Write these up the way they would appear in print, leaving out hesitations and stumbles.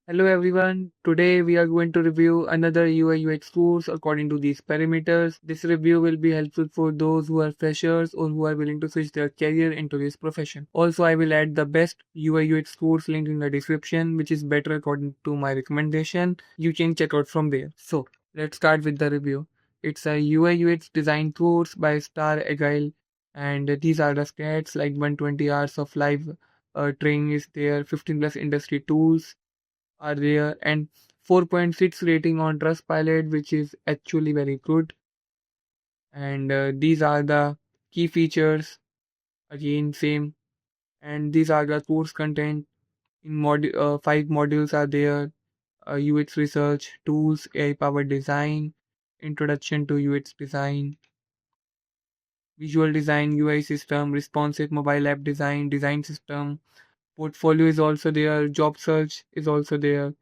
Hello everyone. Today we are going to review another UI UX course according to these parameters. This review will be helpful for those who are freshers or who are willing to switch their career into this profession. Also, I will add the best UI UX course link in the description, which is better according to my recommendation. You can check out from there. So, let's start with the review. It's a UI UX design course by StarAgile, and these are the stats like 120 hours of live training is there, 15 plus industry tools are there, and 4.6 rating on Trustpilot, which is actually very good. And these are the key features, again same. And these are the course content. In five modules are there: UX research, tools, AI powered design, introduction to UX design, visual design, UI system, responsive mobile app design, design system. Portfolio is also there, job search is also there,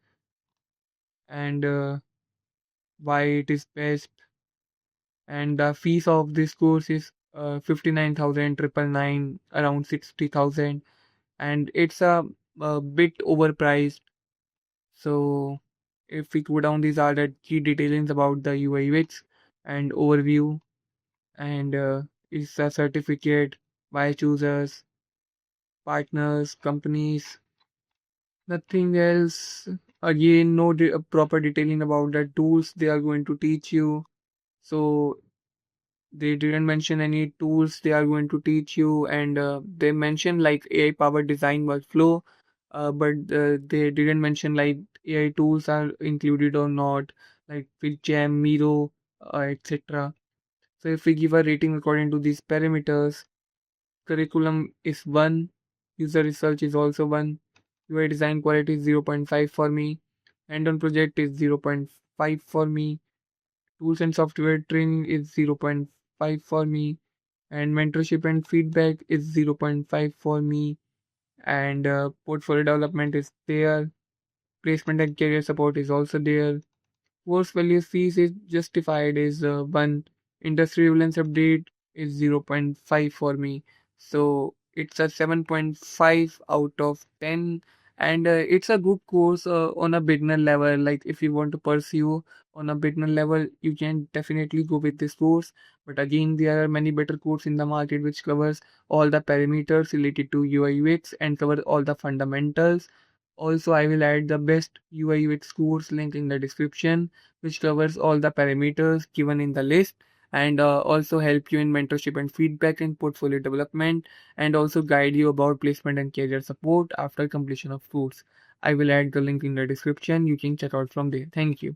and why it is best. And the fees of this course is 59,999, around 60,000, and it's a bit overpriced. So if we go down, these are the key details about the UI UX and overview, and it's a certificate, why choosers, partners, companies, nothing else. Again, no proper detailing about the tools they are going to teach you. So they didn't mention any tools they are going to teach you, and they mentioned like AI powered design workflow, but they didn't mention like AI tools are included or not, like FitJam, Miro, etc. So if we give a rating according to these parameters, curriculum is 1, user research is also 1, UI design quality is 0.5 for me, hand-on project is 0.5 for me, tools and software training is 0.5 for me, and mentorship and feedback is 0.5 for me, and portfolio development is there, placement and career support is also there. Course value fees is justified is 1, industry relevance update is 0.5 for me, so it's a 7.5 out of 10. And it's a good course on a beginner level. Like if you want to pursue on a beginner level, you can definitely go with this course. But again, there are many better courses in the market which covers all the parameters related to UI UX and cover all the fundamentals. Also, I will add the best UI UX course link in the description, which covers all the parameters given in the list, and also help you in mentorship and feedback in portfolio development, and also guide you about placement and career support after completion of course. I will add the link in the description. You can check out from there. Thank you.